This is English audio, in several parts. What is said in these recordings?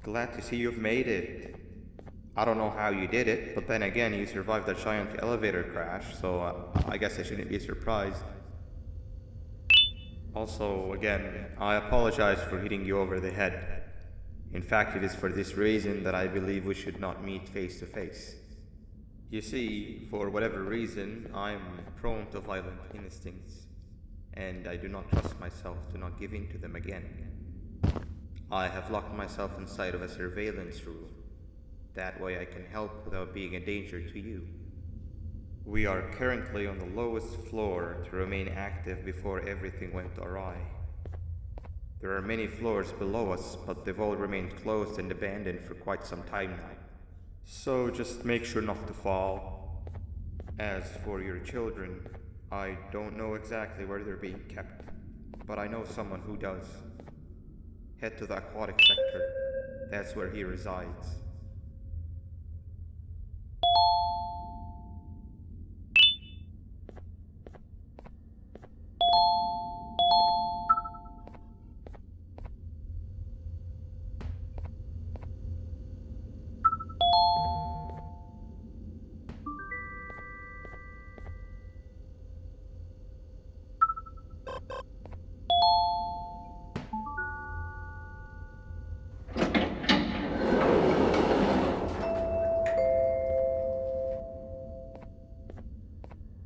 Glad to see you've made it. I don't know how you did it, but then again, you survived a giant elevator crash, so I guess I shouldn't be surprised. Also, again, I apologize for hitting you over the head. In fact, it is for this reason that I believe we should not meet face to face. You see, for whatever reason, I'm prone to violent instincts, and I do not trust myself to not give in to them again. I have locked myself inside of a surveillance room. That way I can help without being a danger to you. We are currently on the lowest floor to remain active before everything went awry. There are many floors below us, but they've all remained closed and abandoned for quite some time now. So just make sure not to fall. As for your children, I don't know exactly where they're being kept, but I know someone who does. Head to the aquatic sector. That's where he resides.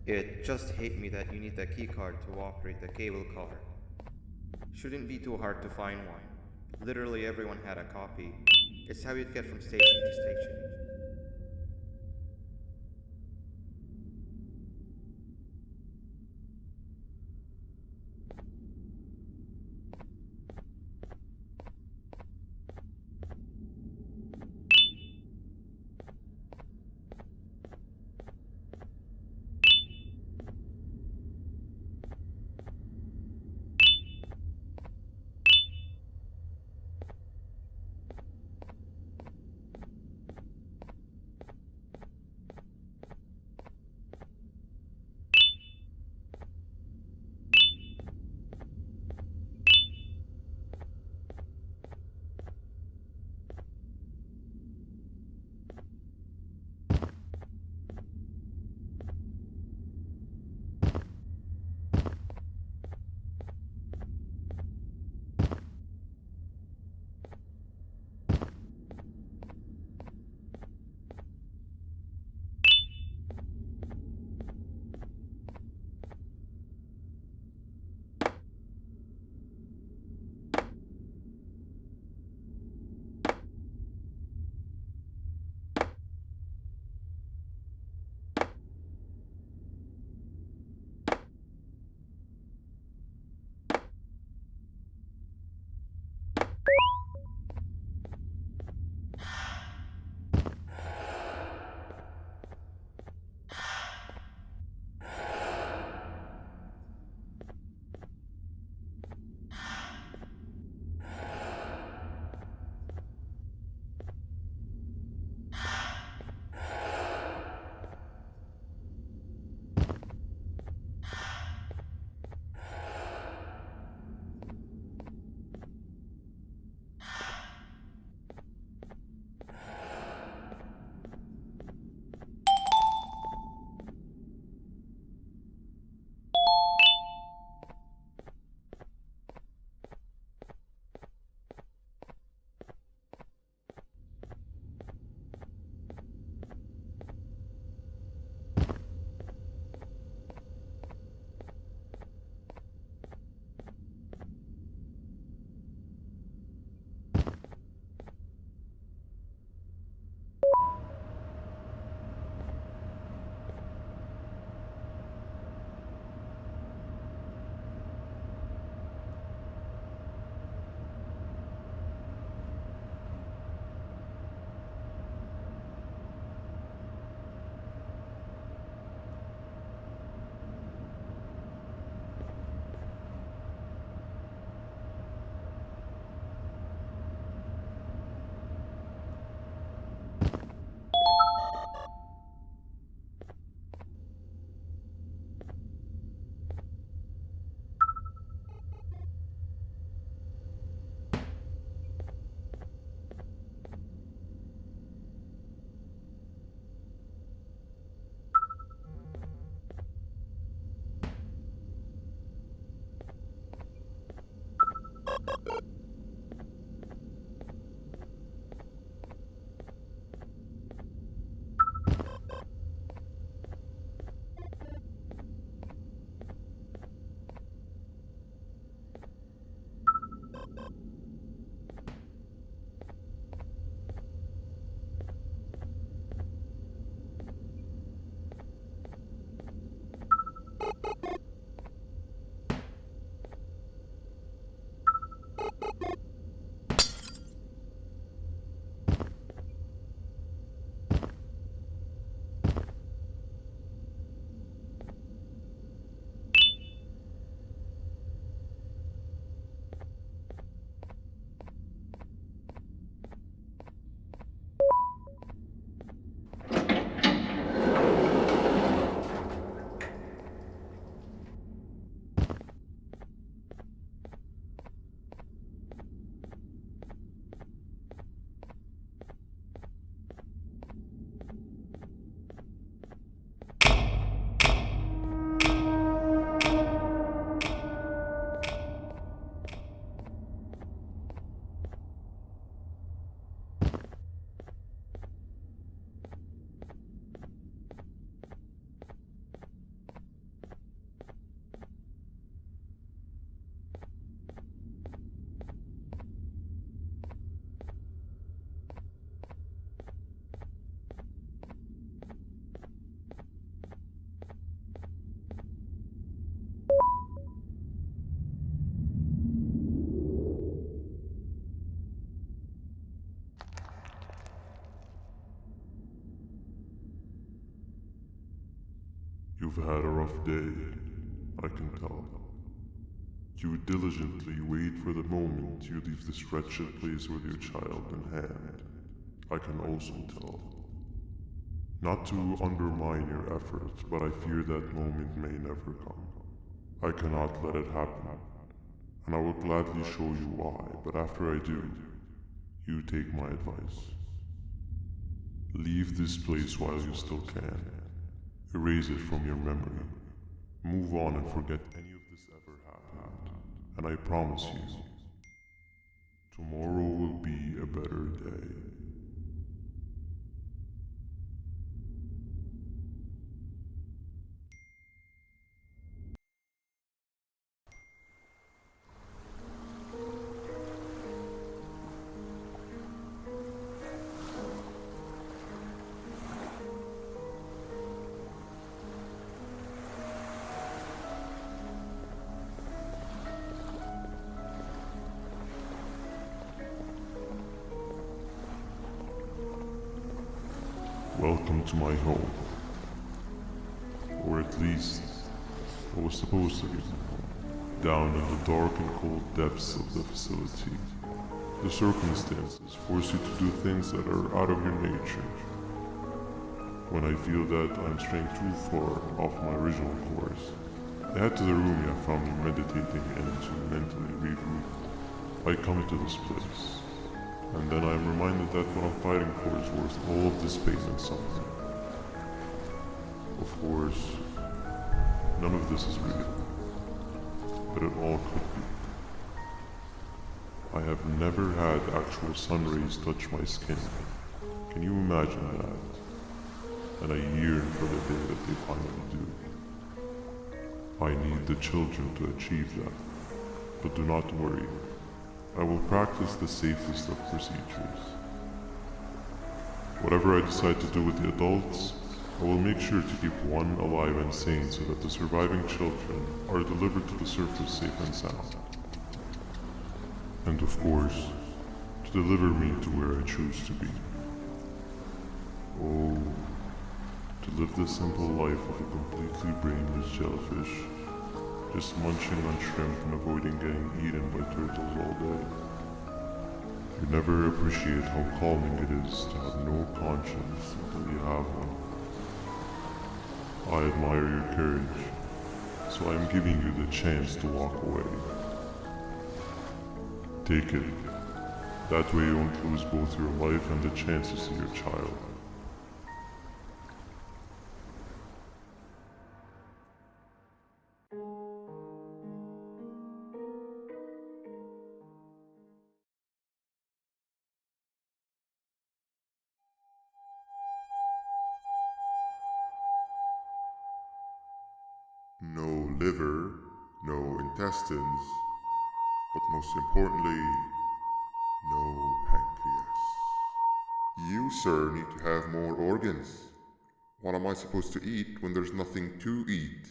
It just hit me that you need the keycard to operate the cable car. Shouldn't be too hard to find one. Literally everyone had a copy. It's how you'd get from station to station. You've had a rough day, I can tell. You diligently wait for the moment you leave this wretched place with your child in hand. I can also tell. Not to undermine your efforts, but I fear that moment may never come. I cannot let it happen, and I will gladly show you why, but after I do, you take my advice. Leave this place while you still can. Erase it from your memory. Move on and forget any of this ever happened. And I promise you, tomorrow will be a better day. Welcome to my home. Or at least, I was supposed to be. Down in the dark and cold depths of the facility. The circumstances force you to do things that are out of your nature. When I feel that I'm straying too far off my original course, I head to the room you have found me meditating in to mentally regroup. I come to this place. And then I am reminded that what I'm fighting for is worth all of this pain and suffering. Of course, none of this is real, but it all could be. I have never had actual sun rays touch my skin. Can you imagine that? And I yearn for the day that they finally do. I need the children to achieve that, but do not worry. I will practice the safest of procedures. Whatever I decide to do with the adults, I will make sure to keep one alive and sane so that the surviving children are delivered to the surface safe and sound. And of course, to deliver me to where I choose to be. Oh, to live the simple life of a completely brainless jellyfish, just munching on shrimp and avoiding getting eaten by turtles all day. You never appreciate how calming it is to have no conscience until you have one. I admire your courage, so I am giving you the chance to walk away. Take it. That way you won't lose both your life and the chance to see your child. No liver, no intestines, but most importantly, no pancreas. You, sir, need to have more organs. What am I supposed to eat when there's nothing to eat?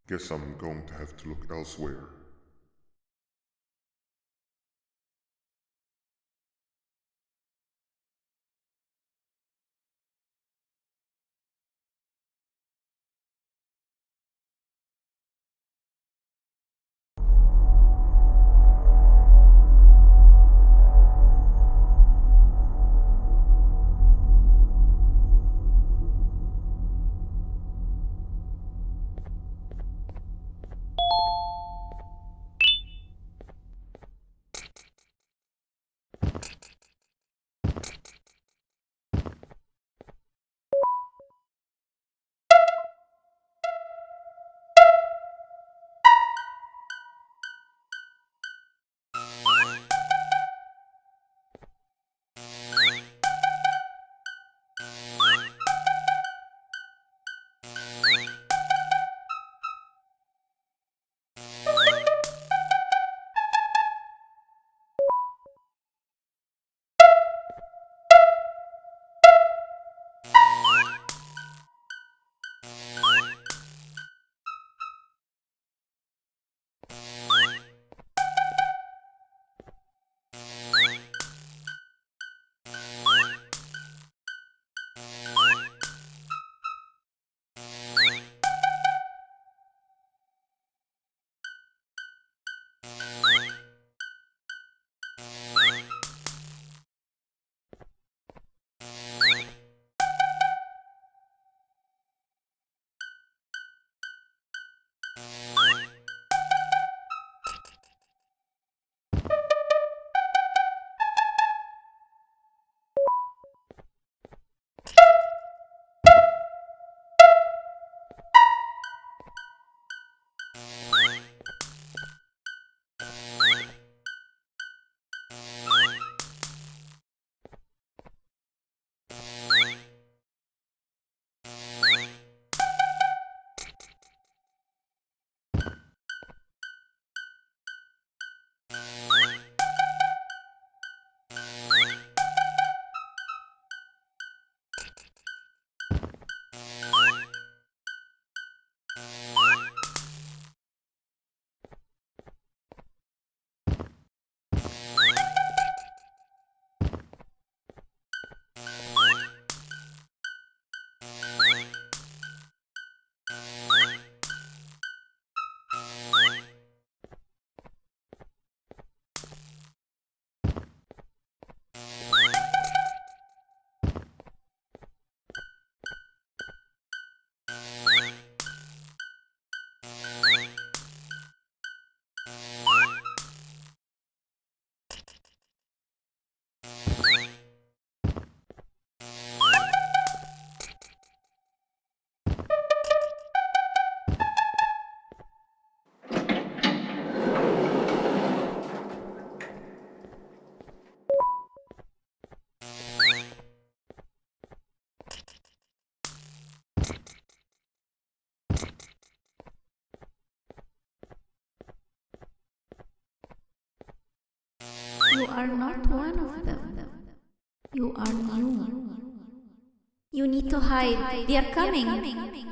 Guess I'm going to have to look elsewhere. You are not one of them. You are new. You need to hide. They are coming.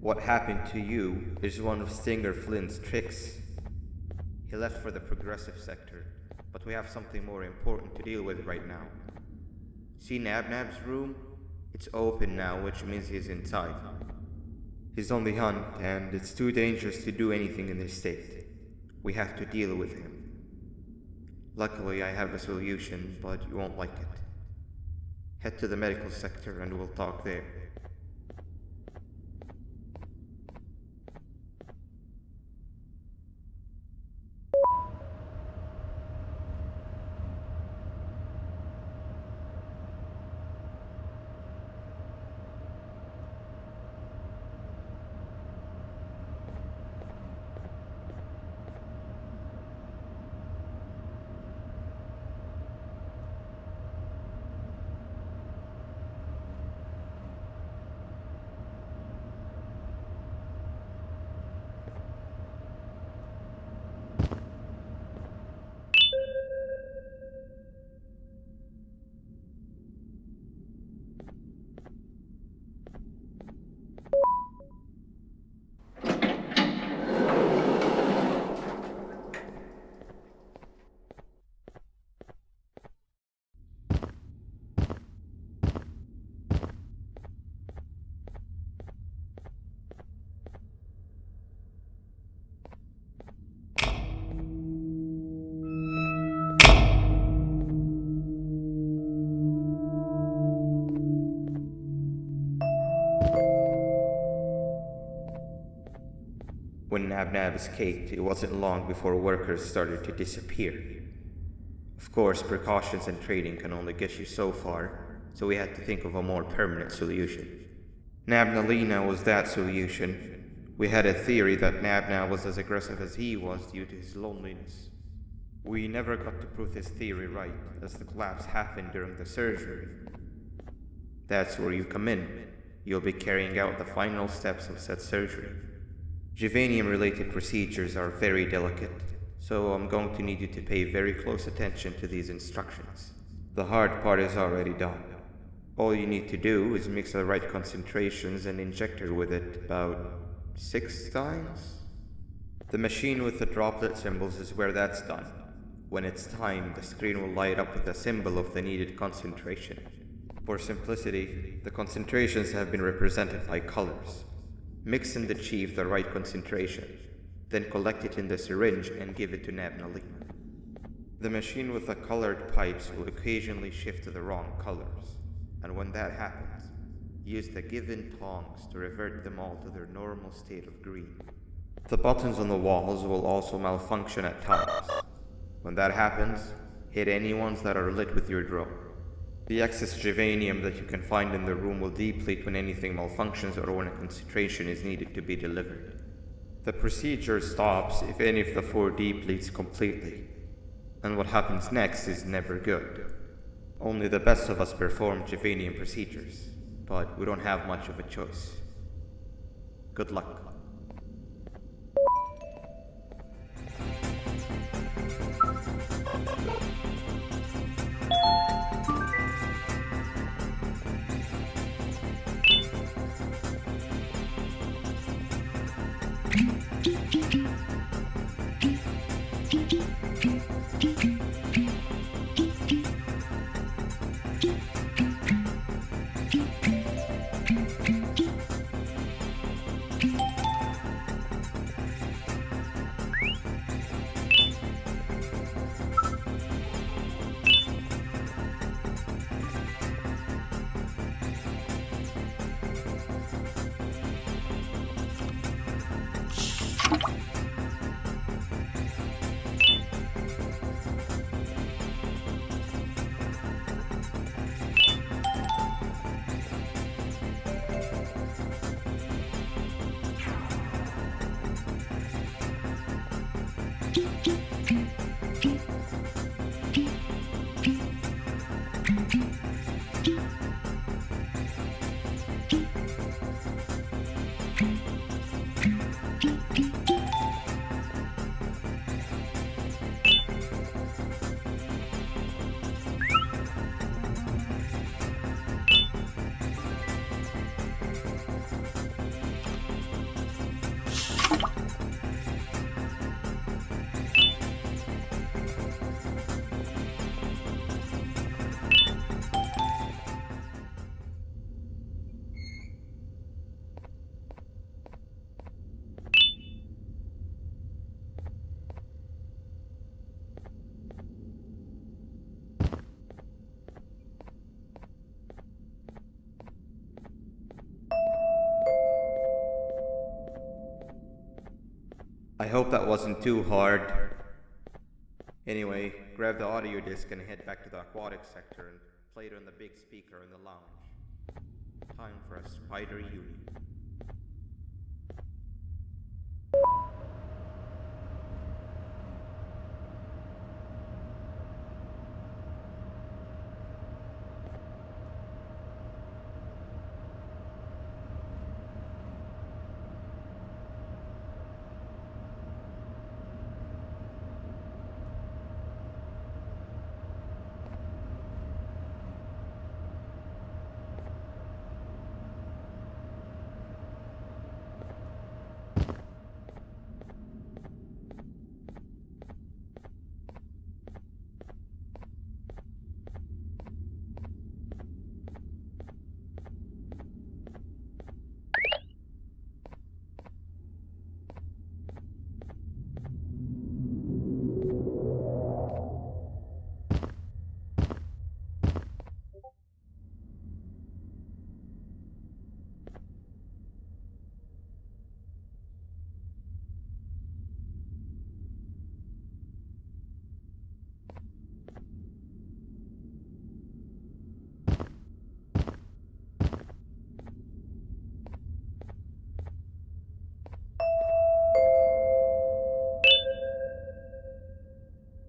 What happened to you is one of Stinger Flynn's tricks. He left for the progressive sector, but we have something more important to deal with right now. See Nabnab's room? It's open now, which means he's inside. He's on the hunt, and it's too dangerous to do anything in this state. We have to deal with him. Luckily, I have a solution, but you won't like it. Head to the medical sector and we'll talk there. when Nabnab escaped, it wasn't long before workers started to disappear. Of course, precautions and trading can only get you so far, so we had to think of a more permanent solution. Nabnalina was that solution. We had a theory that Nabnab was as aggressive as he was due to his loneliness. We never got to prove this theory right, as the collapse happened during the surgery. That's where you come in. You'll be carrying out the final steps of said surgery. Givanium-related procedures are very delicate, so I'm going to need you to pay very close attention to these instructions. The hard part is already done. All you need to do is mix the right concentrations and inject her with it about 6 times? The machine with the droplet symbols is where that's done. When it's time, the screen will light up with a symbol of the needed concentration. For simplicity, the concentrations have been represented by colors. Mix and achieve the right concentration, then collect it in the syringe and give it to Nabnalina. The machine with the colored pipes will occasionally shift to the wrong colors, and when that happens, use the given tongs to revert them all to their normal state of green. The buttons on the walls will also malfunction at times. When that happens, hit any ones that are lit with your drone. The excess givanium that you can find in the room will deplete when anything malfunctions or when a concentration is needed to be delivered. The procedure stops if any of the 4 depletes completely, and what happens next is never good. Only the best of us perform givanium procedures, but we don't have much of a choice. Good luck. I hope that wasn't too hard. Anyway, grab the audio disc and head back to the aquatic sector and play it on the big speaker in the lounge. Time for a spider union.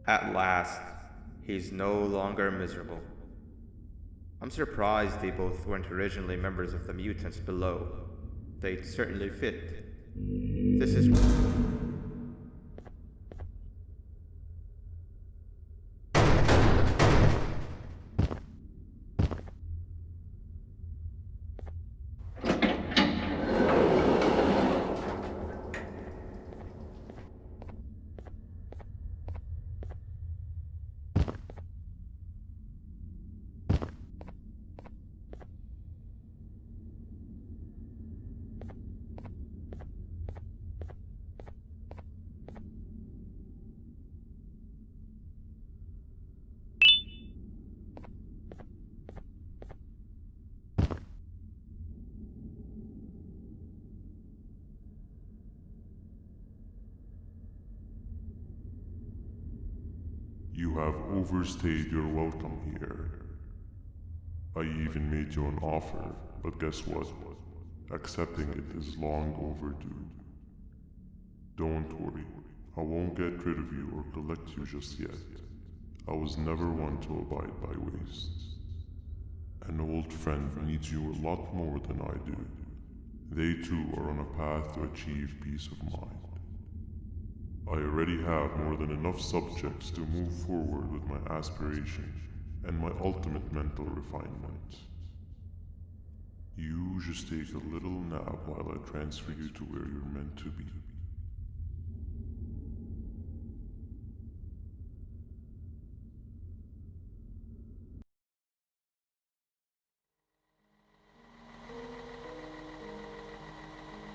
At last, he's no longer miserable. I'm surprised they both weren't originally members of the mutants below. They'd certainly fit. This is... You have overstayed your welcome here. I even made you an offer, but guess what? Accepting it is long overdue. Don't worry, I won't get rid of you or collect you just yet. I was never one to abide by wastes. An old friend needs you a lot more than I do. They too are on a path to achieve peace of mind. I already have more than enough subjects to move forward with my aspiration and my ultimate mental refinement. You just take a little nap while I transfer you to where you're meant to be.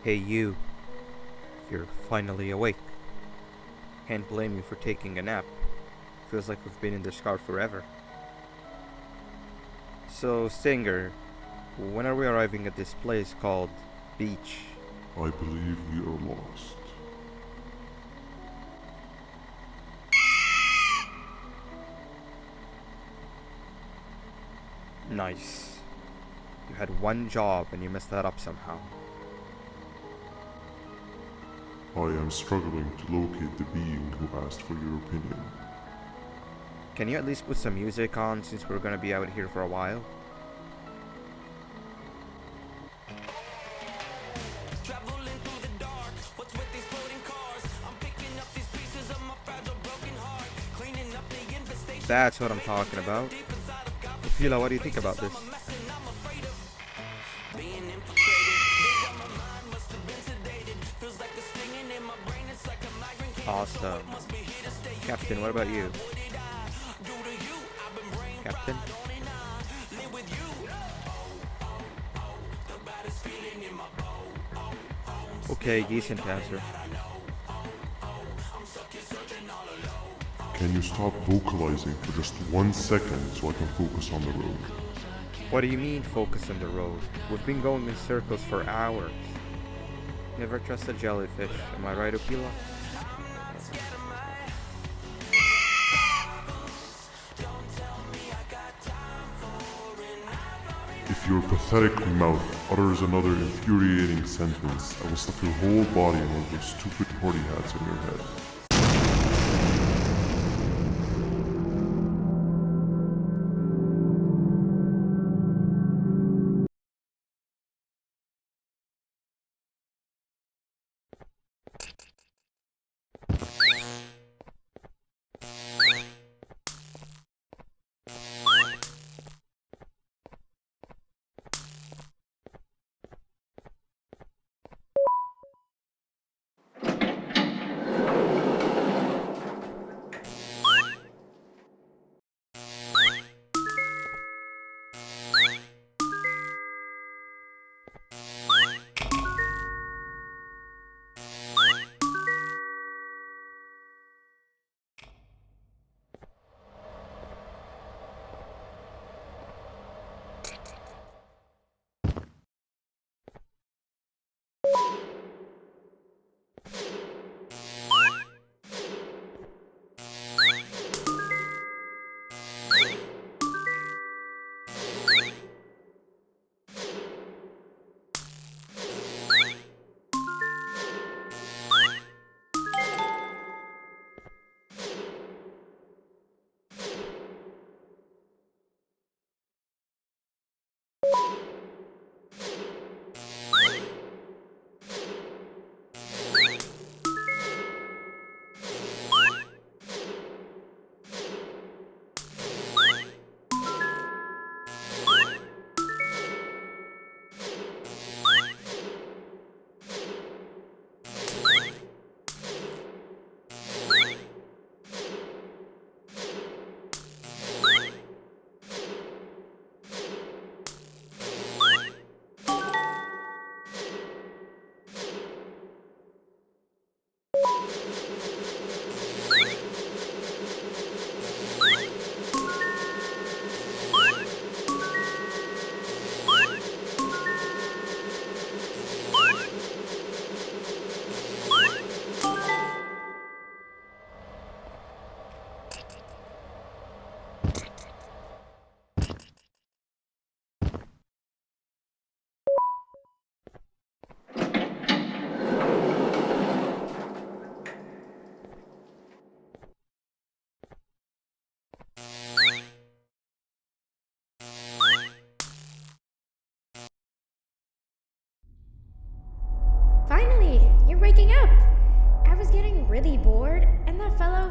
Hey you. You're finally awake. Can't blame you for taking a nap. Feels like we've been in this car forever. So, Stinger, when are we arriving at this place called Beach? I believe we are lost. Nice. You had one job and you messed that up somehow. I am struggling to locate the being who asked for your opinion. Can you at least put some music on since we're gonna be out here for a while? That's what I'm talking about. Fila, what do you think about this? Awesome. Captain, what about you? Captain? Okay, decent answer. Can you stop vocalizing for just 1 second so I can focus on the road? What do you mean focus on the road? We've been going in circles for hours. Never trust a jellyfish, am I right, Okila? If your pathetic mouth utters another infuriating sentence, I will stuff your whole body in one of those stupid party hats on your head.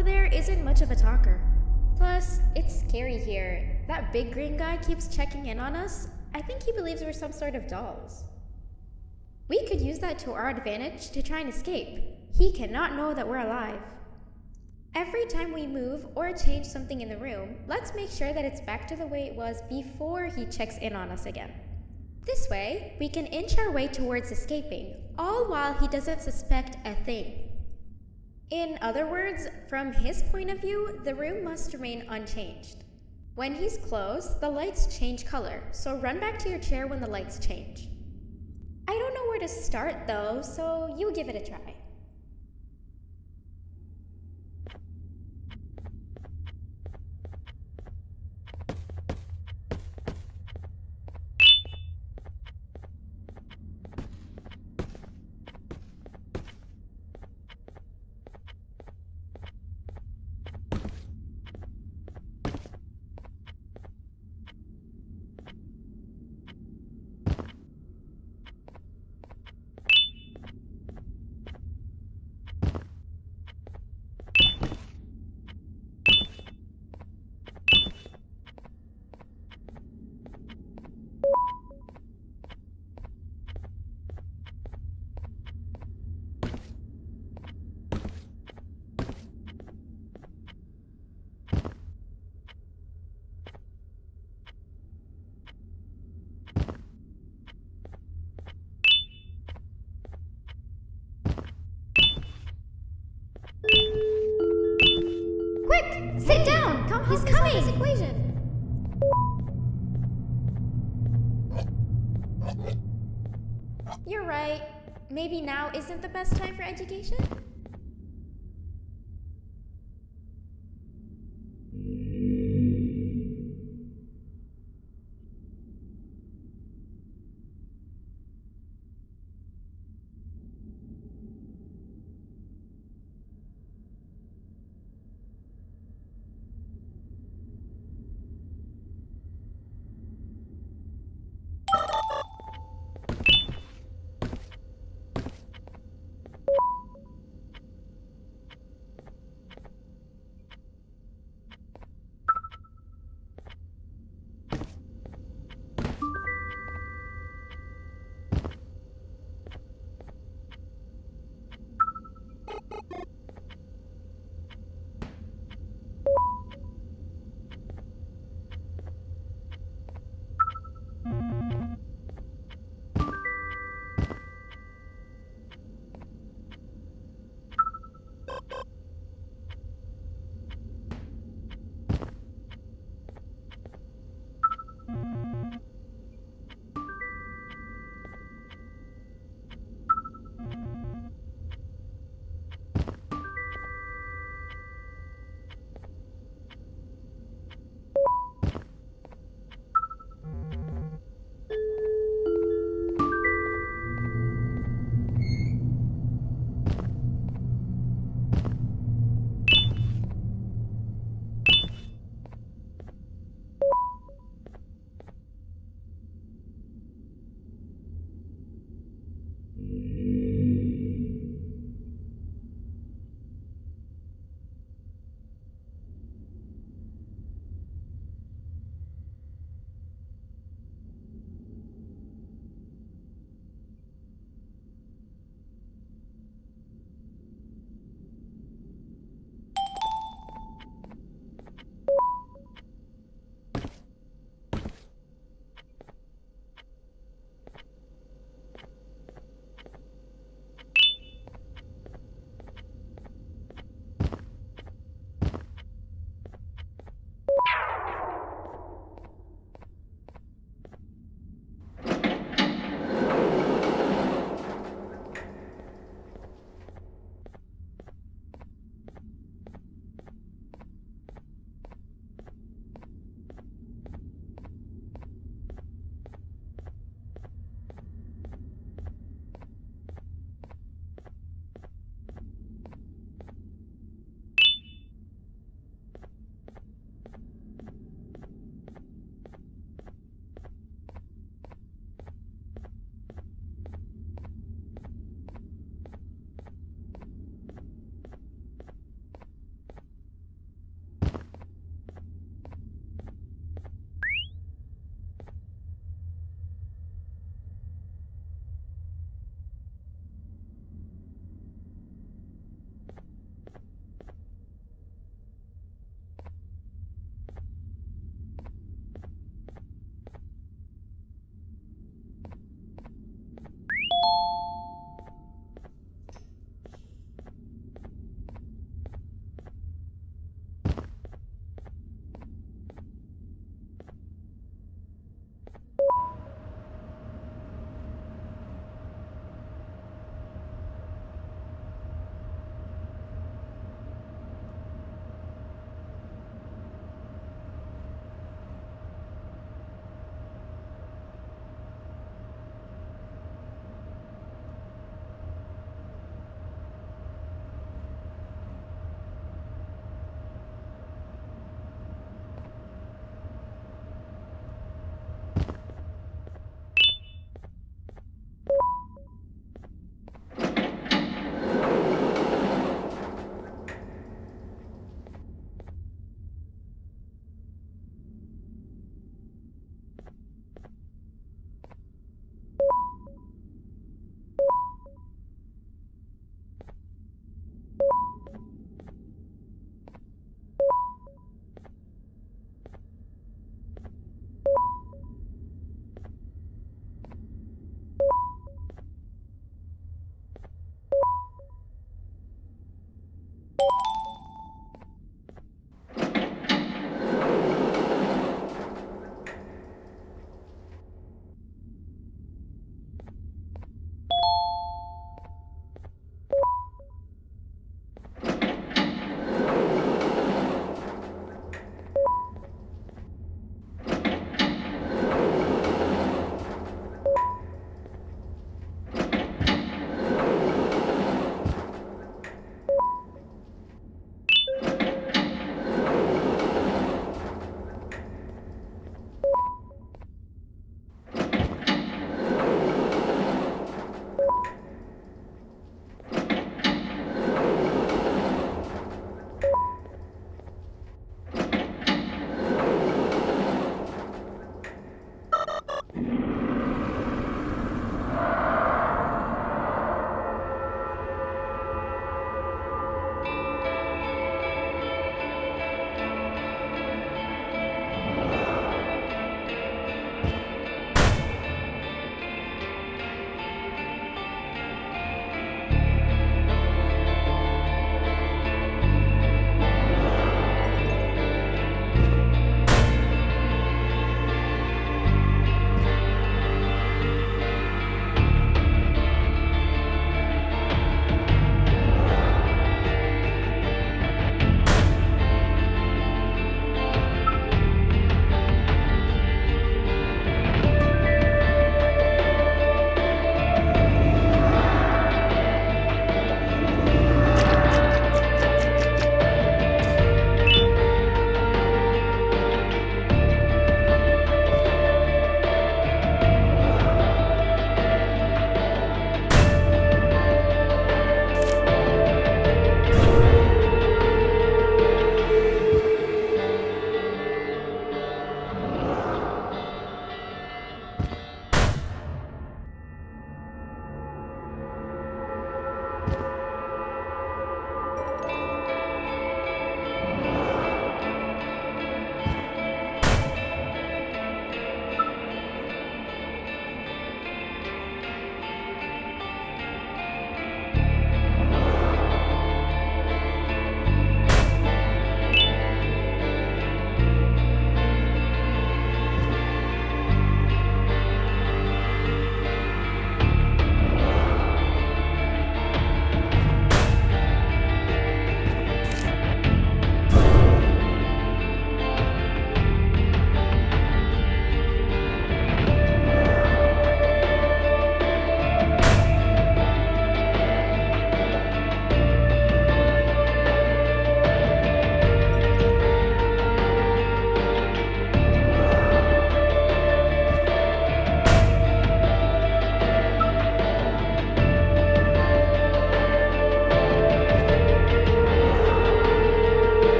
over there isn't much of a talker. Plus, it's scary here. That big green guy keeps checking in on us. I think he believes we're some sort of dolls. We could use that to our advantage to try and escape. He cannot know that we're alive. Every time we move or change something in the room, let's make sure that it's back to the way it was before he checks in on us again. This way, we can inch our way towards escaping, all while he doesn't suspect a thing. In other words, from his point of view, the room must remain unchanged. When he's close, the lights change color, so run back to your chair when the lights change. I don't know where to start though, so you give it a try. Quick! Sit down! He's coming! This equation. You're right. Maybe now isn't the best time for education?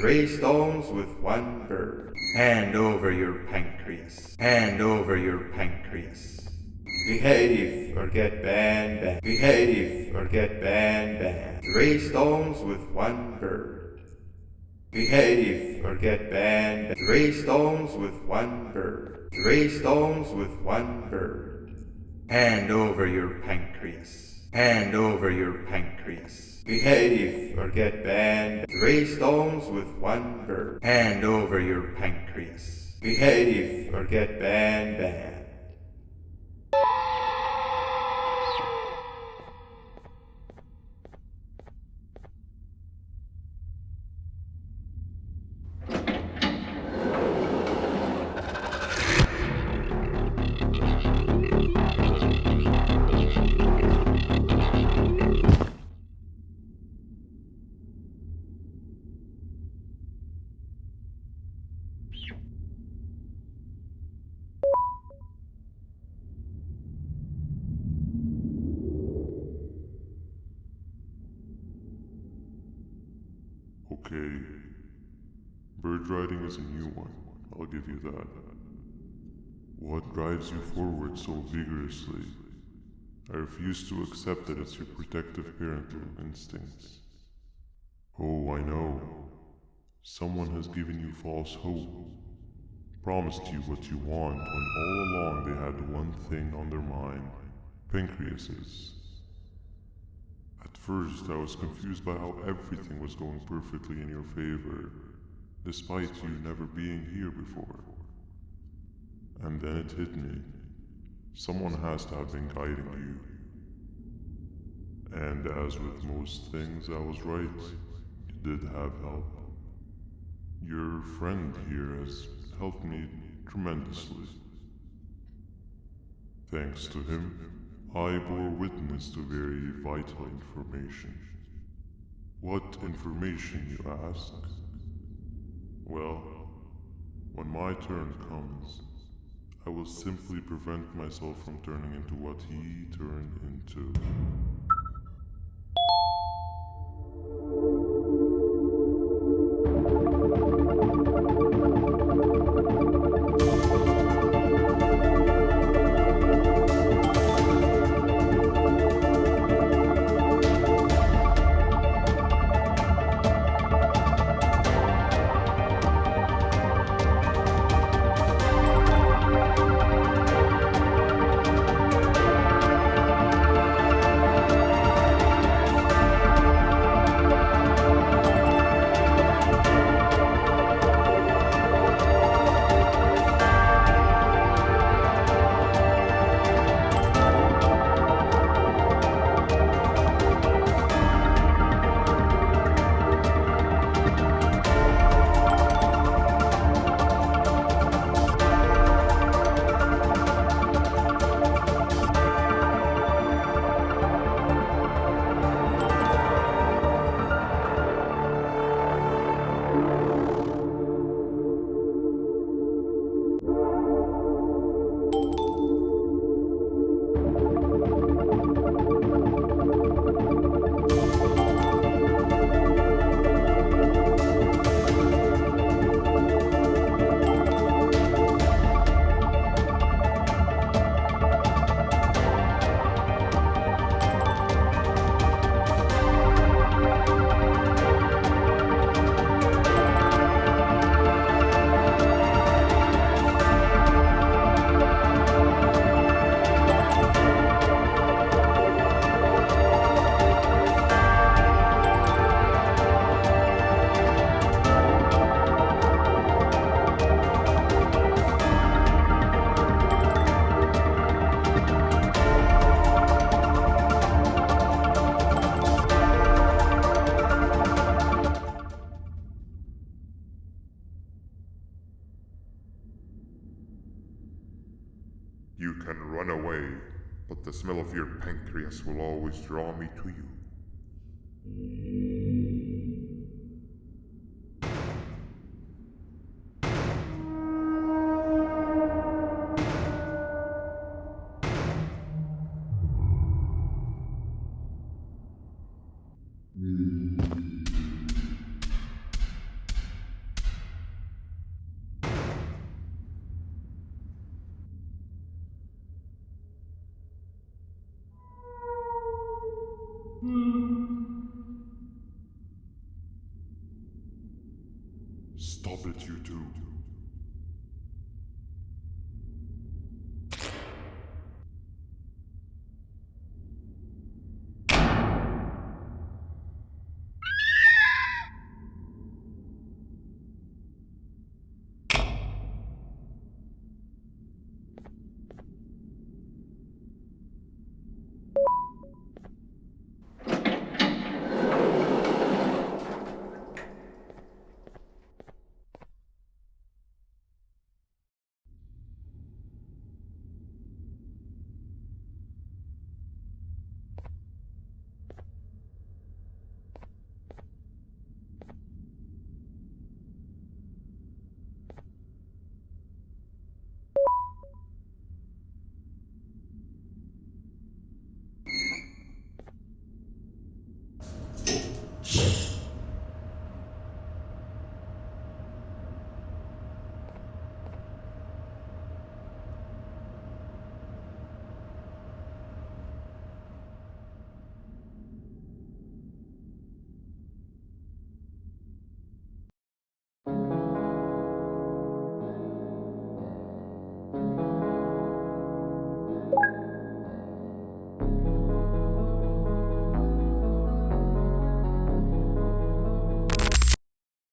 3 stones with 1 bird. Hand over your pancreas. Hand over your pancreas. Behave or get BanBan. Behave or get BanBan. 3 stones with 1 bird. Behave or get BanBan. 3 stones with 1 bird. 3 stones with 1 bird. Hand over your pancreas. Hand over your pancreas. Behave or get banned. 3 stones with 1 bird. Hand over your pancreas. Behave or get BanBan. Okay. Bird riding is a new one, I'll give you that. What drives you forward so vigorously? I refuse to accept that it's your protective parental instincts. Oh, I know. Someone has given you false hope. Promised you what you want when all along they had one thing on their mind. Pancreases. At first, I was confused by how everything was going perfectly in your favor, despite you never being here before. And then it hit me. Someone has to have been guiding you. And as with most things, I was right. You did have help. Your friend here has helped me tremendously. Thanks to him, I bore witness to very vital information. What information, you ask? Well, when my turn comes, I will simply prevent myself from turning into what he turned into. You can run away, but the smell of your pancreas will always draw me to you. Stop it, you two.